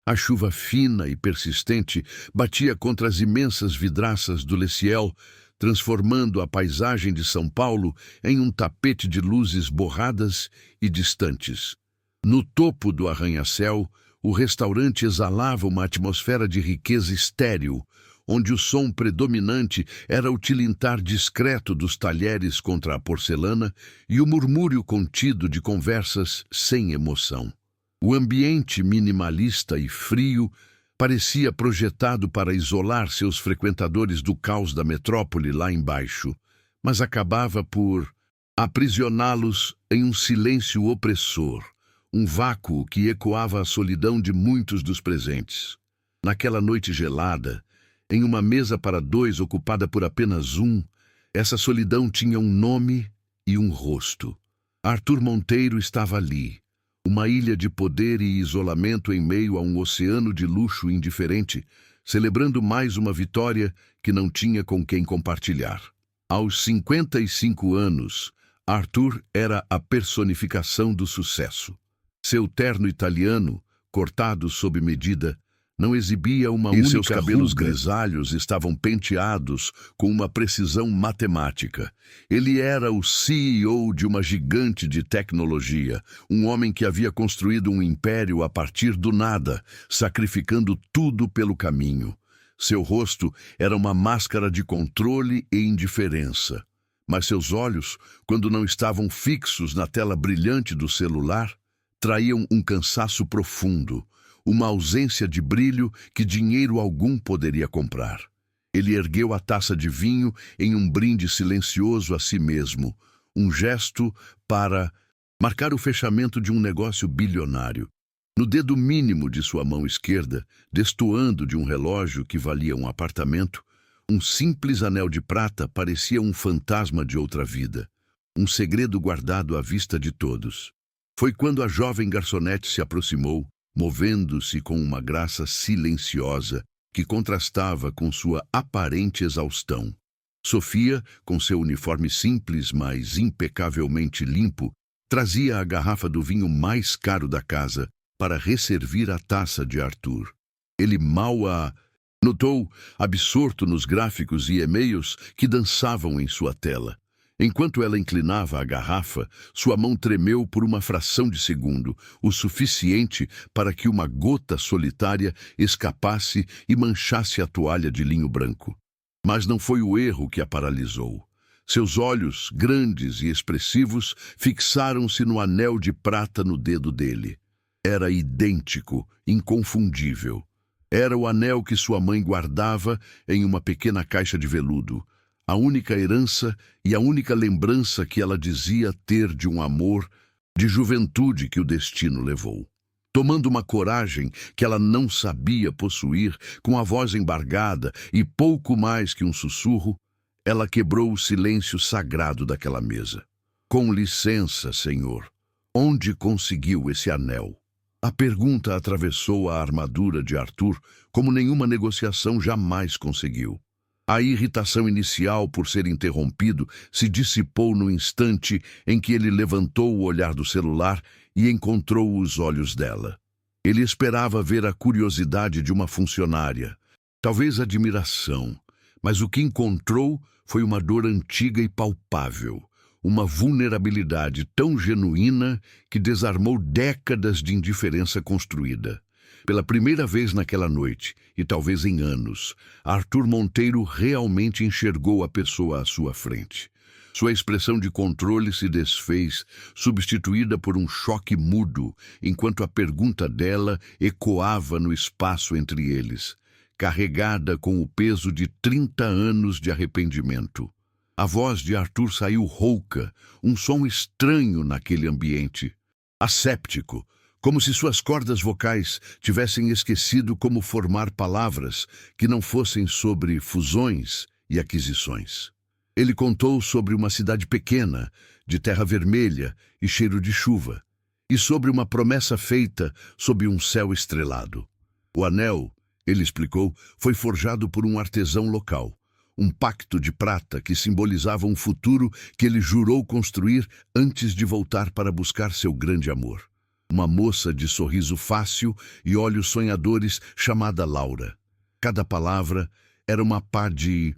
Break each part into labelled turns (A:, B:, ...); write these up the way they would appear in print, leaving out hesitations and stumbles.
A: A chuva fina e persistente batia contra as imensas vidraças do Leciel, transformando a paisagem de São Paulo em um tapete de luzes borradas e distantes. No topo do arranha-céu, o restaurante exalava uma atmosfera de riqueza estéril, onde o som predominante era o tilintar discreto dos talheres contra a porcelana e o murmúrio contido de conversas sem emoção. O ambiente minimalista e frio parecia projetado para isolar seus frequentadores do caos da metrópole lá embaixo, mas acabava por aprisioná-los em um silêncio opressor, um vácuo que ecoava a solidão de muitos dos presentes. Naquela noite gelada, em uma mesa para dois ocupada por apenas um, essa solidão tinha um nome e um rosto. Arthur Monteiro estava ali, uma ilha de poder e isolamento em meio a um oceano de luxo indiferente, celebrando mais uma vitória que não tinha com quem compartilhar. Aos 55 anos, Arthur era a personificação do sucesso. Seu terno italiano, cortado sob medida, não exibia uma única ruga. Seus cabelos grisalhos estavam penteados com uma precisão matemática. Ele era o CEO de uma gigante de tecnologia, um homem que havia construído um império a partir do nada, sacrificando tudo pelo caminho. Seu rosto era uma máscara de controle e indiferença. Mas seus olhos, quando não estavam fixos na tela brilhante do celular, traíam um cansaço profundo, uma ausência de brilho que dinheiro algum poderia comprar. Ele ergueu a taça de vinho em um brinde silencioso a si mesmo, um gesto para marcar o fechamento de um negócio bilionário. No dedo mínimo de sua mão esquerda, destoando de um relógio que valia um apartamento, um simples anel de prata parecia um fantasma de outra vida, um segredo guardado à vista de todos. Foi quando a jovem garçonete se aproximou, movendo-se com uma graça silenciosa que contrastava com sua aparente exaustão. Sofia, com seu uniforme simples, mas impecavelmente limpo, trazia a garrafa do vinho mais caro da casa para resservir a taça de Arthur. Ele mal a notou, absorto nos gráficos e e-mails que dançavam em sua tela. Enquanto ela inclinava a garrafa, sua mão tremeu por uma fração de segundo, o suficiente para que uma gota solitária escapasse e manchasse a toalha de linho branco. Mas não foi o erro que a paralisou. Seus olhos, grandes e expressivos, fixaram-se no anel de prata no dedo dele. Era idêntico, inconfundível. Era o anel que sua mãe guardava em uma pequena caixa de veludo, a única herança e a única lembrança que ela dizia ter de um amor de juventude que o destino levou. Tomando uma coragem que ela não sabia possuir, com a voz embargada e pouco mais que um sussurro, ela quebrou o silêncio sagrado daquela mesa. "Com licença, senhor, onde conseguiu esse anel?" A pergunta atravessou a armadura de Arthur como nenhuma negociação jamais conseguiu. A irritação inicial por ser interrompido se dissipou no instante em que ele levantou o olhar do celular e encontrou os olhos dela. Ele esperava ver a curiosidade de uma funcionária, talvez admiração, mas o que encontrou foi uma dor antiga e palpável, uma vulnerabilidade tão genuína que desarmou décadas de indiferença construída. Pela primeira vez naquela noite, e talvez em anos, Arthur Monteiro realmente enxergou a pessoa à sua frente. Sua expressão de controle se desfez, substituída por um choque mudo, enquanto a pergunta dela ecoava no espaço entre eles, carregada com o peso de 30 anos de arrependimento. A voz de Arthur saiu rouca, um som estranho naquele ambiente, asséptico, como se suas cordas vocais tivessem esquecido como formar palavras que não fossem sobre fusões e aquisições. Ele contou sobre uma cidade pequena, de terra vermelha e cheiro de chuva, e sobre uma promessa feita sob um céu estrelado. O anel, ele explicou, foi forjado por um artesão local, um pacto de prata que simbolizava um futuro que ele jurou construir antes de voltar para buscar seu grande amor. uma moça de sorriso fácil e olhos sonhadores chamada Laura. Cada palavra era uma pá de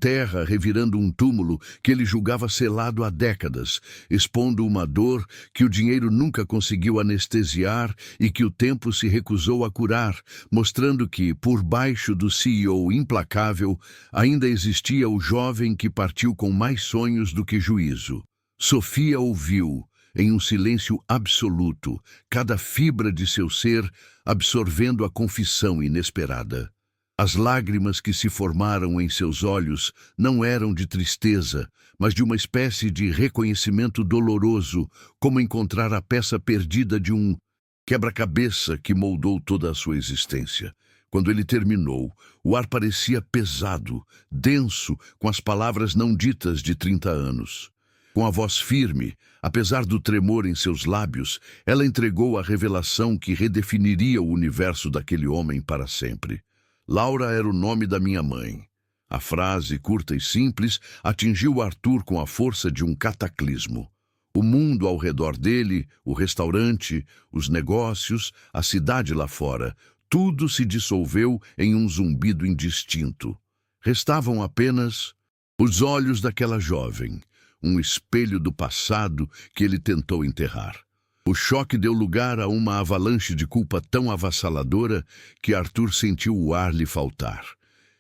A: terra revirando um túmulo que ele julgava selado há décadas, expondo uma dor que o dinheiro nunca conseguiu anestesiar e que o tempo se recusou a curar, mostrando que, por baixo do CEO implacável, ainda existia o jovem que partiu com mais sonhos do que juízo. Sofia ouviu, em um silêncio absoluto, cada fibra de seu ser absorvendo a confissão inesperada. As lágrimas que se formaram em seus olhos não eram de tristeza, mas de uma espécie de reconhecimento doloroso, como encontrar a peça perdida de um quebra-cabeça que moldou toda a sua existência. Quando ele terminou, o ar parecia pesado, denso, com as palavras não ditas de 30 anos. Com a voz firme, apesar do tremor em seus lábios, ela entregou a revelação que redefiniria o universo daquele homem para sempre. Laura era o nome da minha mãe. A frase, curta e simples, atingiu Arthur com a força de um cataclismo. O mundo ao redor dele, o restaurante, os negócios, a cidade lá fora, tudo se dissolveu em um zumbido indistinto. Restavam apenas os olhos daquela jovem, um espelho do passado que ele tentou enterrar. O choque deu lugar a uma avalanche de culpa tão avassaladora que Arthur sentiu o ar lhe faltar.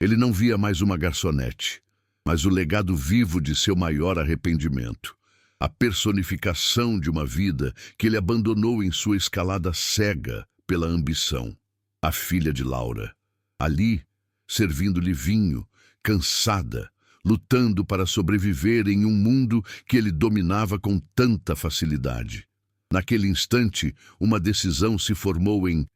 A: Ele não via mais uma garçonete, mas o legado vivo de seu maior arrependimento. A personificação de uma vida que ele abandonou em sua escalada cega pela ambição. A filha de Laura, ali, servindo-lhe vinho, cansada, lutando para sobreviver em um mundo que ele dominava com tanta facilidade. Naquele instante, uma decisão se formou em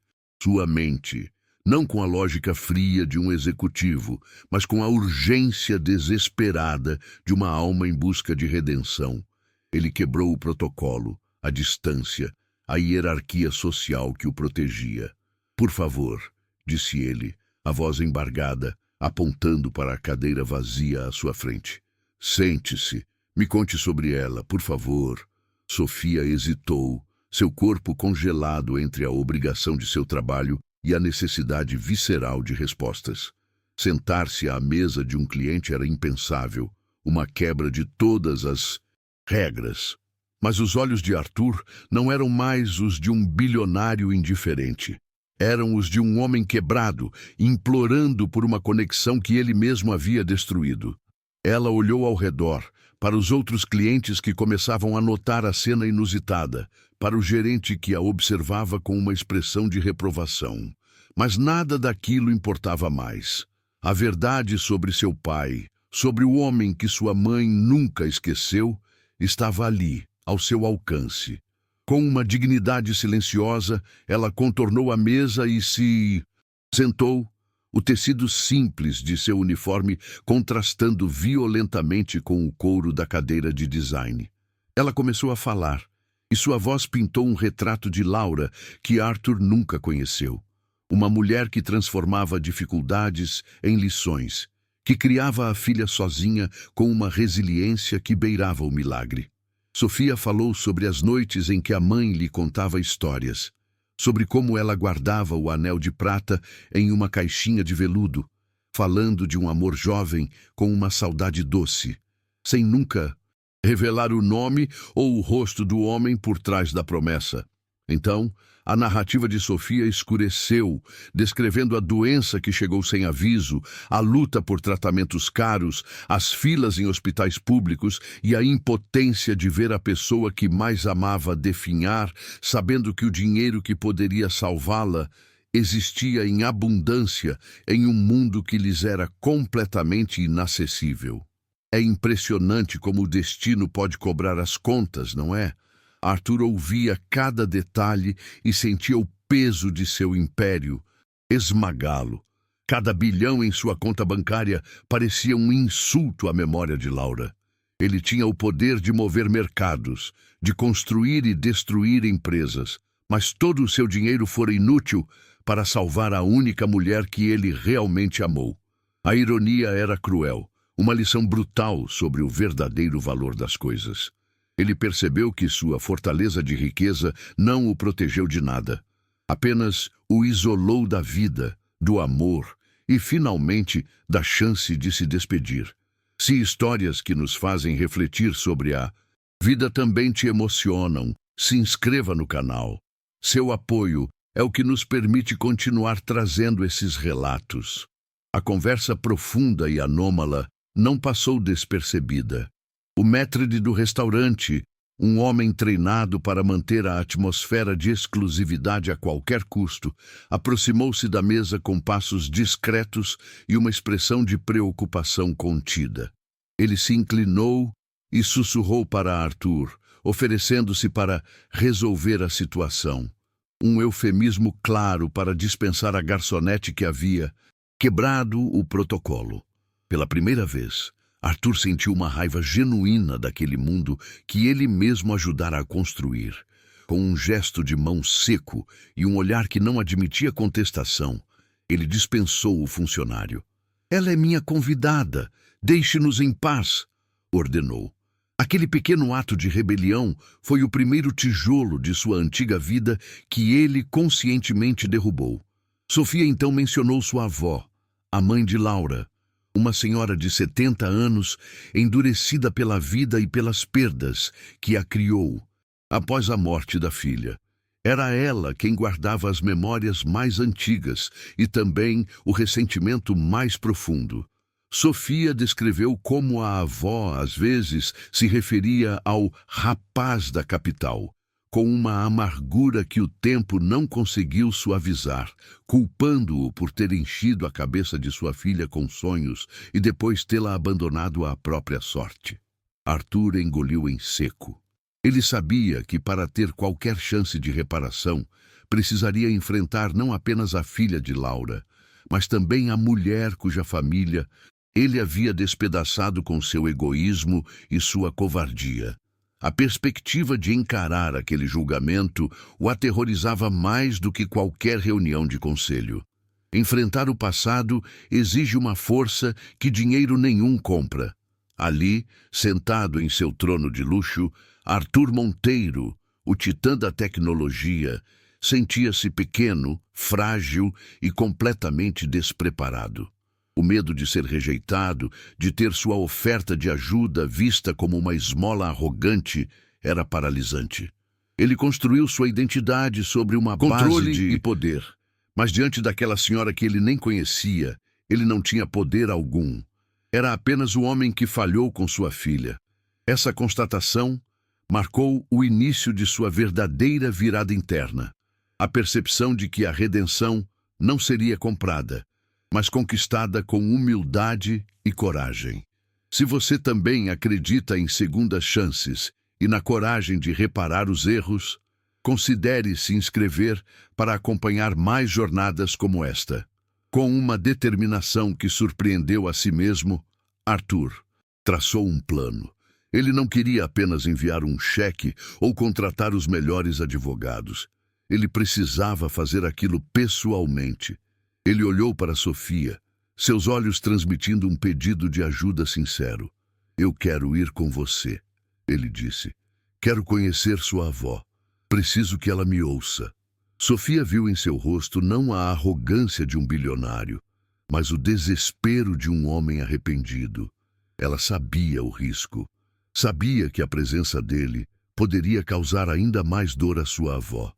A: sua mente, não com a lógica fria de um executivo, mas com a urgência desesperada de uma alma em busca de redenção. Ele quebrou o protocolo, a distância, a hierarquia social que o protegia. "Por favor", disse ele, a voz embargada, apontando para a cadeira vazia à sua frente. "Sente-se. Me conte sobre ela, por favor." Sofia hesitou, seu corpo congelado entre a obrigação de seu trabalho e a necessidade visceral de respostas. Sentar-se à mesa de um cliente era impensável, uma quebra de todas as regras. Mas os olhos de Arthur não eram mais os de um bilionário indiferente. Eram os de um homem quebrado, implorando por uma conexão que ele mesmo havia destruído. Ela olhou ao redor, para os outros clientes que começavam a notar a cena inusitada, para o gerente que a observava com uma expressão de reprovação. Mas nada daquilo importava mais. A verdade sobre seu pai, sobre o homem que sua mãe nunca esqueceu, estava ali, ao seu alcance. Com uma dignidade silenciosa, ela contornou a mesa e se sentou, o tecido simples de seu uniforme contrastando violentamente com o couro da cadeira de design. Ela começou a falar, e sua voz pintou um retrato de Laura que Arthur nunca conheceu. Uma mulher que transformava dificuldades em lições, que criava a filha sozinha com uma resiliência que beirava o milagre. Sofia falou sobre as noites em que a mãe lhe contava histórias, sobre como ela guardava o anel de prata em uma caixinha de veludo, falando de um amor jovem com uma saudade doce, sem nunca revelar o nome ou o rosto do homem por trás da promessa. Então, a narrativa de Sofia escureceu, descrevendo a doença que chegou sem aviso, a luta por tratamentos caros, as filas em hospitais públicos e a impotência de ver a pessoa que mais amava definhar, sabendo que o dinheiro que poderia salvá-la existia em abundância em um mundo que lhes era completamente inacessível. É impressionante como o destino pode cobrar as contas, não é? Arthur ouvia cada detalhe e sentia o peso de seu império esmagá-lo. Cada bilhão em sua conta bancária parecia um insulto à memória de Laura. Ele tinha o poder de mover mercados, de construir e destruir empresas, mas todo o seu dinheiro fora inútil para salvar a única mulher que ele realmente amou. A ironia era cruel, uma lição brutal sobre o verdadeiro valor das coisas. Ele percebeu que sua fortaleza de riqueza não o protegeu de nada. Apenas o isolou da vida, do amor e, finalmente, da chance de se despedir. Se histórias que nos fazem refletir sobre a vida também te emocionam, se inscreva no canal. Seu apoio é o que nos permite continuar trazendo esses relatos. A conversa profunda e anômala não passou despercebida. O maître do restaurante, um homem treinado para manter a atmosfera de exclusividade a qualquer custo, aproximou-se da mesa com passos discretos e uma expressão de preocupação contida. Ele se inclinou e sussurrou para Arthur, oferecendo-se para resolver a situação. Um eufemismo claro para dispensar a garçonete que havia quebrado o protocolo. Pela primeira vez, Arthur sentiu uma raiva genuína daquele mundo que ele mesmo ajudara a construir. Com um gesto de mão seco e um olhar que não admitia contestação, ele dispensou o funcionário. "Ela é minha convidada, deixe-nos em paz", ordenou. Aquele pequeno ato de rebelião foi o primeiro tijolo de sua antiga vida que ele conscientemente derrubou. Sofia então mencionou sua avó, a mãe de Laura, uma senhora de 70 anos, endurecida pela vida e pelas perdas que a criou após a morte da filha. Era ela quem guardava as memórias mais antigas e também o ressentimento mais profundo. Sofia descreveu como a avó, às vezes, se referia ao rapaz da capital, com uma amargura que o tempo não conseguiu suavizar, culpando-o por ter enchido a cabeça de sua filha com sonhos e depois tê-la abandonado à própria sorte. Arthur engoliu em seco. Ele sabia que para ter qualquer chance de reparação, precisaria enfrentar não apenas a filha de Laura, mas também a mulher cuja família ele havia despedaçado com seu egoísmo e sua covardia. A perspectiva de encarar aquele julgamento o aterrorizava mais do que qualquer reunião de conselho. Enfrentar o passado exige uma força que dinheiro nenhum compra. Ali, sentado em seu trono de luxo, Arthur Monteiro, o titã da tecnologia, sentia-se pequeno, frágil e completamente despreparado. O medo de ser rejeitado, de ter sua oferta de ajuda vista como uma esmola arrogante, era paralisante. Ele construiu sua identidade sobre uma
B: Controle
A: base de poder. Mas diante daquela senhora que ele nem conhecia, ele não tinha poder algum. Era apenas o homem que falhou com sua filha. Essa constatação marcou o início de sua verdadeira virada interna. A percepção de que a redenção não seria comprada, mas conquistada com humildade e coragem. Se você também acredita em segundas chances e na coragem de reparar os erros, considere se inscrever para acompanhar mais jornadas como esta. Com uma determinação que surpreendeu a si mesmo, Arthur traçou um plano. Ele não queria apenas enviar um cheque ou contratar os melhores advogados. Ele precisava fazer aquilo pessoalmente. Ele olhou para Sofia, seus olhos transmitindo um pedido de ajuda sincero. "Eu quero ir com você", ele disse. "Quero conhecer sua avó. Preciso que ela me ouça." Sofia viu em seu rosto não a arrogância de um bilionário, mas o desespero de um homem arrependido. Ela sabia o risco. Sabia que a presença dele poderia causar ainda mais dor à sua avó.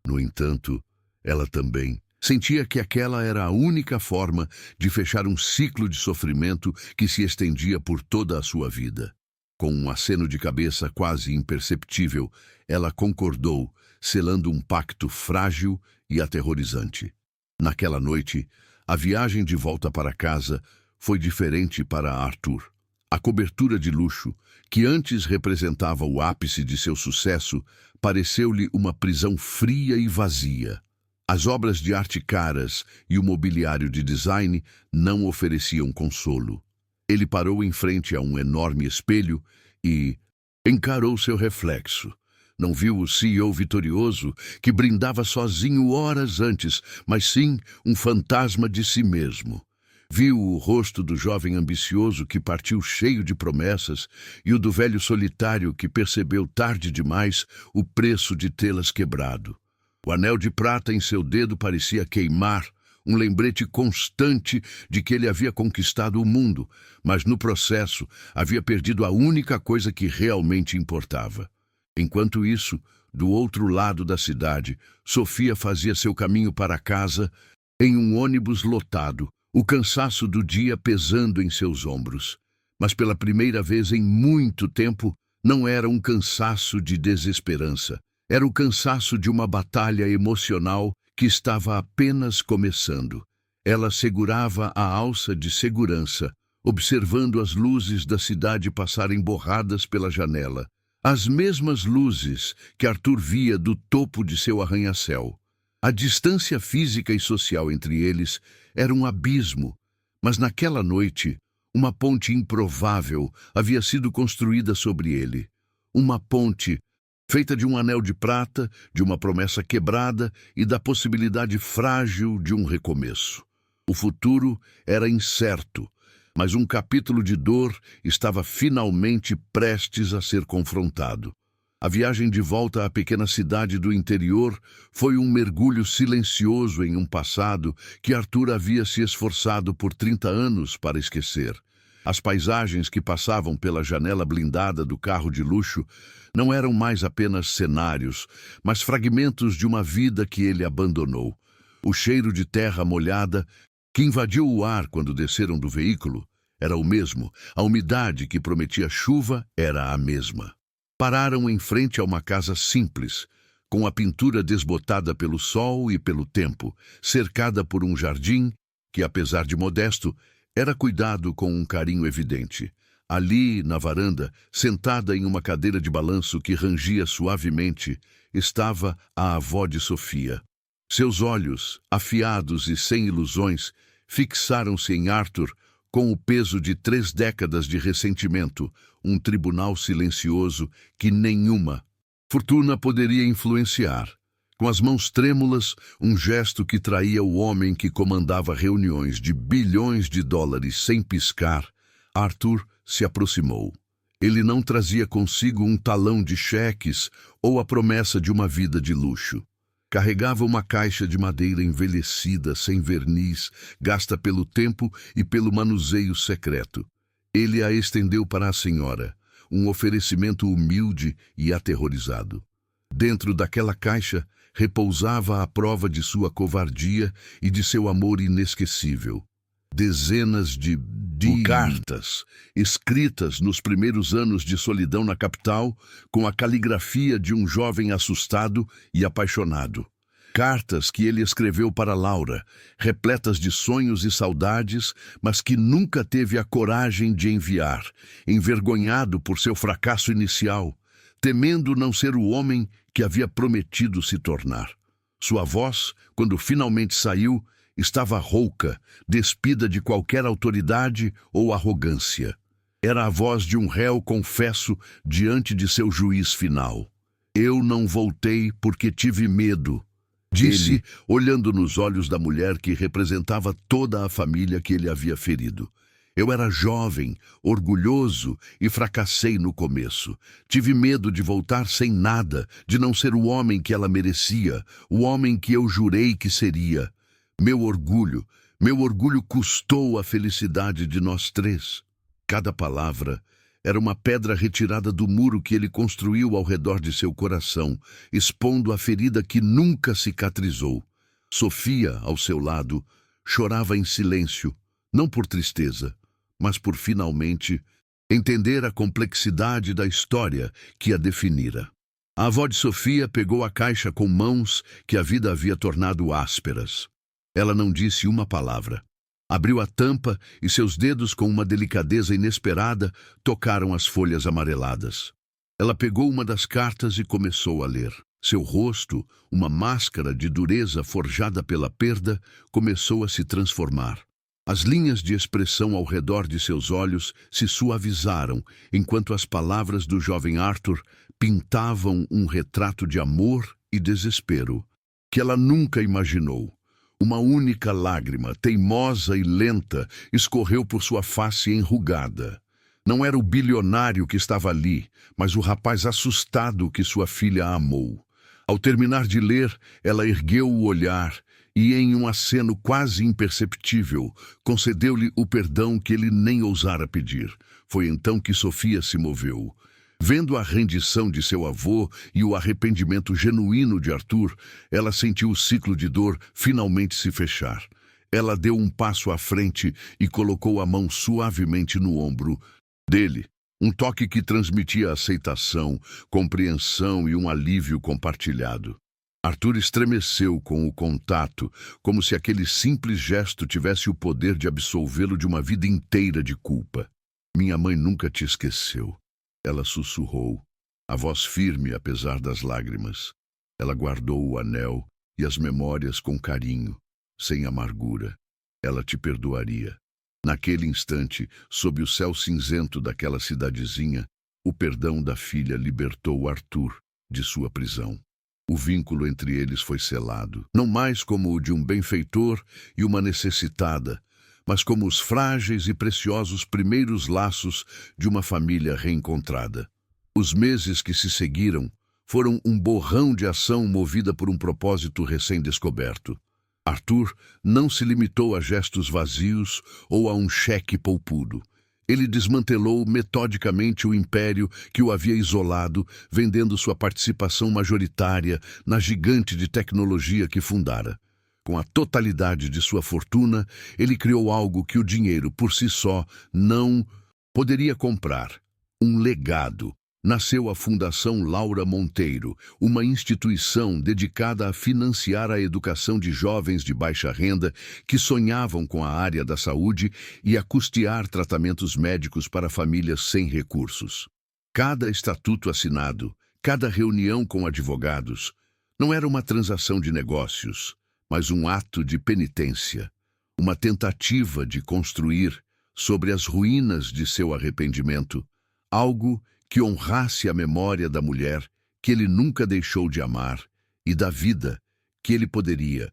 A: No entanto, ela também sentia que aquela era a única forma de fechar um ciclo de sofrimento que se estendia por toda a sua vida. Com um aceno de cabeça quase imperceptível, ela concordou, selando um pacto frágil e aterrorizante. Naquela noite, a viagem de volta para casa foi diferente para Arthur. A cobertura de luxo, que antes representava o ápice de seu sucesso, pareceu-lhe uma prisão fria e vazia. As obras de arte caras e o mobiliário de design não ofereciam consolo. Ele parou em frente a um enorme espelho e encarou seu reflexo. Não viu o CEO vitorioso que brindava sozinho horas antes, mas sim um fantasma de si mesmo. Viu o rosto do jovem ambicioso que partiu cheio de promessas e o do velho solitário que percebeu tarde demais o preço de tê-las quebrado. O anel de prata em seu dedo parecia queimar, um lembrete constante de que ele havia conquistado o mundo, mas no processo havia perdido a única coisa que realmente importava. Enquanto isso, do outro lado da cidade, Sofia fazia seu caminho para casa em um ônibus lotado, o cansaço do dia pesando em seus ombros. Mas pela primeira vez em muito tempo, não era um cansaço de desesperança. Era o cansaço de uma batalha emocional que estava apenas começando. Ela segurava a alça de segurança, observando as luzes da cidade passarem borradas pela janela. As mesmas luzes que Arthur via do topo de seu arranha-céu. A distância física e social entre eles era um abismo, mas naquela noite, uma ponte improvável havia sido construída sobre ele. Uma ponte feita de um anel de prata, de uma promessa quebrada e da possibilidade frágil de um recomeço. O futuro era incerto, mas um capítulo de dor estava finalmente prestes a ser confrontado. A viagem de volta à pequena cidade do interior foi um mergulho silencioso em um passado que Arthur havia se esforçado por 30 anos para esquecer. As paisagens que passavam pela janela blindada do carro de luxo não eram mais apenas cenários, mas fragmentos de uma vida que ele abandonou. O cheiro de terra molhada que invadiu o ar quando desceram do veículo era o mesmo. A umidade que prometia chuva era a mesma. Pararam em frente a uma casa simples, com a pintura desbotada pelo sol e pelo tempo, cercada por um jardim que, apesar de modesto, era cuidado com um carinho evidente. Ali, na varanda, sentada em uma cadeira de balanço que rangia suavemente, estava a avó de Sofia. Seus olhos, afiados e sem ilusões, fixaram-se em Arthur com o peso de 3 décadas de ressentimento, um tribunal silencioso que nenhuma fortuna poderia influenciar. Com as mãos trêmulas, um gesto que traía o homem que comandava reuniões de bilhões de dólares sem piscar, Arthur se aproximou. Ele não trazia consigo um talão de cheques ou a promessa de uma vida de luxo. Carregava uma caixa de madeira envelhecida, sem verniz, gasta pelo tempo e pelo manuseio secreto. Ele a estendeu para a senhora, um oferecimento humilde e aterrorizado. Dentro daquela caixa repousava a prova de sua covardia e de seu amor inesquecível. Dezenas de cartas, escritas nos primeiros anos de solidão na capital, com a caligrafia de um jovem assustado e apaixonado. Cartas que ele escreveu para Laura, repletas de sonhos e saudades, mas que nunca teve a coragem de enviar, envergonhado por seu fracasso inicial, temendo não ser o homem que havia prometido se tornar. Sua voz, quando finalmente saiu, estava rouca, despida de qualquer autoridade ou arrogância. Era a voz de um réu confesso diante de seu juiz final. Eu não voltei porque tive medo, disse, olhando nos olhos da mulher que representava toda a família que ele havia ferido. Eu era jovem, orgulhoso e fracassei no começo. Tive medo de voltar sem nada, de não ser o homem que ela merecia, o homem que eu jurei que seria. Meu orgulho custou a felicidade de nós 3. Cada palavra era uma pedra retirada do muro que ele construiu ao redor de seu coração, expondo a ferida que nunca cicatrizou. Sofia, ao seu lado, chorava em silêncio, não por tristeza, mas por finalmente entender a complexidade da história que a definira. A avó de Sofia pegou a caixa com mãos que a vida havia tornado ásperas. Ela não disse uma palavra. Abriu a tampa e seus dedos, com uma delicadeza inesperada, tocaram as folhas amareladas. Ela pegou uma das cartas e começou a ler. Seu rosto, uma máscara de dureza forjada pela perda, começou a se transformar. As linhas de expressão ao redor de seus olhos se suavizaram, enquanto as palavras do jovem Arthur pintavam um retrato de amor e desespero que ela nunca imaginou. Uma única lágrima, teimosa e lenta, escorreu por sua face enrugada. Não era o bilionário que estava ali, mas o rapaz assustado que sua filha amou. Ao terminar de ler, ela ergueu o olhar e, em um aceno quase imperceptível, concedeu-lhe o perdão que ele nem ousara pedir. Foi então que Sofia se moveu. Vendo a rendição de seu avô e o arrependimento genuíno de Arthur, ela sentiu o ciclo de dor finalmente se fechar. Ela deu um passo à frente e colocou a mão suavemente no ombro dele. Um toque que transmitia aceitação, compreensão e um alívio compartilhado. Arthur estremeceu com o contato, como se aquele simples gesto tivesse o poder de absolvê-lo de uma vida inteira de culpa. Minha mãe nunca te esqueceu. Ela sussurrou, a voz firme apesar das lágrimas. Ela guardou o anel e as memórias com carinho, sem amargura. Ela te perdoaria. Naquele instante, sob o céu cinzento daquela cidadezinha, o perdão da filha libertou Arthur de sua prisão. O vínculo entre eles foi selado, não mais como o de um benfeitor e uma necessitada, mas como os frágeis e preciosos primeiros laços de uma família reencontrada. Os meses que se seguiram foram um borrão de ação movida por um propósito recém-descoberto. Arthur não se limitou a gestos vazios ou a um cheque poupudo. Ele desmantelou metodicamente o império que o havia isolado, vendendo sua participação majoritária na gigante de tecnologia que fundara. Com a totalidade de sua fortuna, ele criou algo que o dinheiro por si só não poderia comprar: um legado. Nasceu a Fundação Laura Monteiro, uma instituição dedicada a financiar a educação de jovens de baixa renda que sonhavam com a área da saúde e a custear tratamentos médicos para famílias sem recursos. Cada estatuto assinado, cada reunião com advogados, não era uma transação de negócios, mas um ato de penitência, uma tentativa de construir, sobre as ruínas de seu arrependimento, algo que honrasse a memória da mulher que ele nunca deixou de amar e da vida que ele poderia.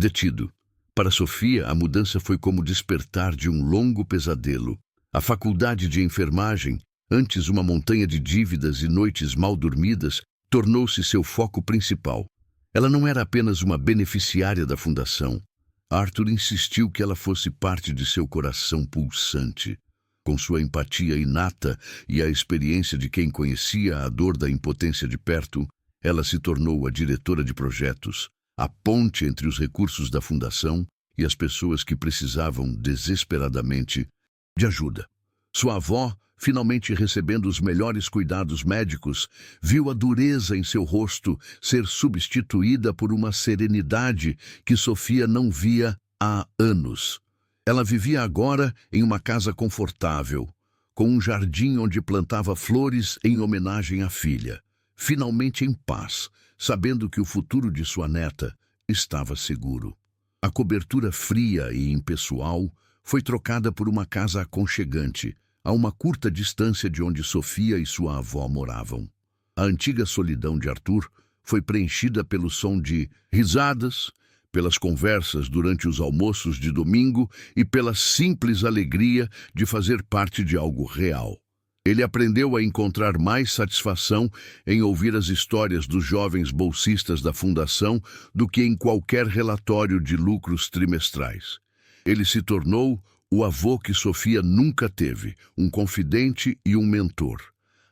A: Detido. Para Sofia, a mudança foi como despertar de um longo pesadelo. A faculdade de enfermagem, antes uma montanha de dívidas e noites mal dormidas, tornou-se seu foco principal. Ela não era apenas uma beneficiária da fundação. Arthur insistiu que ela fosse parte de seu coração pulsante. Com sua empatia inata e a experiência de quem conhecia a dor da impotência de perto, ela se tornou a diretora de projetos, a ponte entre os recursos da fundação e as pessoas que precisavam desesperadamente de ajuda. Sua avó, finalmente recebendo os melhores cuidados médicos, viu a dureza em seu rosto ser substituída por uma serenidade que Sofia não via há anos. Ela vivia agora em uma casa confortável, com um jardim onde plantava flores em homenagem à filha, finalmente em paz, sabendo que o futuro de sua neta estava seguro. A cobertura fria e impessoal foi trocada por uma casa aconchegante, a uma curta distância de onde Sofia e sua avó moravam. A antiga solidão de Arthur foi preenchida pelo som de risadas, pelas conversas durante os almoços de domingo e pela simples alegria de fazer parte de algo real. Ele aprendeu a encontrar mais satisfação em ouvir as histórias dos jovens bolsistas da fundação do que em qualquer relatório de lucros trimestrais. Ele se tornou o avô que Sofia nunca teve, um confidente e um mentor.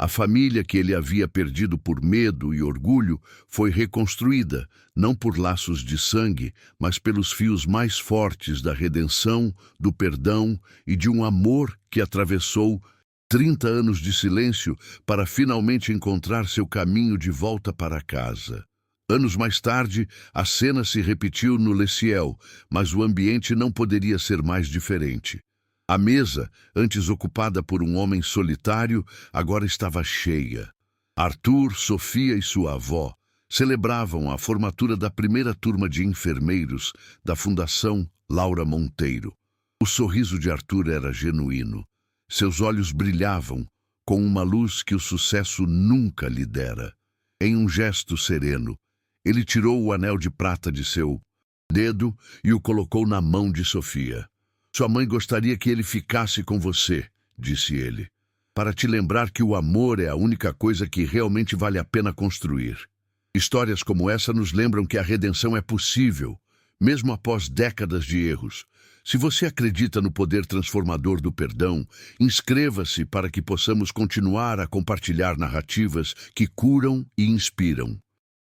A: A família que ele havia perdido por medo e orgulho foi reconstruída, não por laços de sangue, mas pelos fios mais fortes da redenção, do perdão e de um amor que atravessou 30 anos de silêncio para finalmente encontrar seu caminho de volta para casa. Anos mais tarde, a cena se repetiu no Leciel, mas o ambiente não poderia ser mais diferente. A mesa, antes ocupada por um homem solitário, agora estava cheia. Arthur, Sofia e sua avó celebravam a formatura da primeira turma de enfermeiros da Fundação Laura Monteiro. O sorriso de Arthur era genuíno. Seus olhos brilhavam com uma luz que o sucesso nunca lhe dera. Em um gesto sereno, ele tirou o anel de prata de seu dedo e o colocou na mão de Sofia. Sua mãe gostaria que ele ficasse com você, disse ele, para te lembrar que o amor é a única coisa que realmente vale a pena construir. Histórias como essa nos lembram que a redenção é possível, mesmo após décadas de erros. Se você acredita no poder transformador do perdão, inscreva-se para que possamos continuar a compartilhar narrativas que curam e inspiram.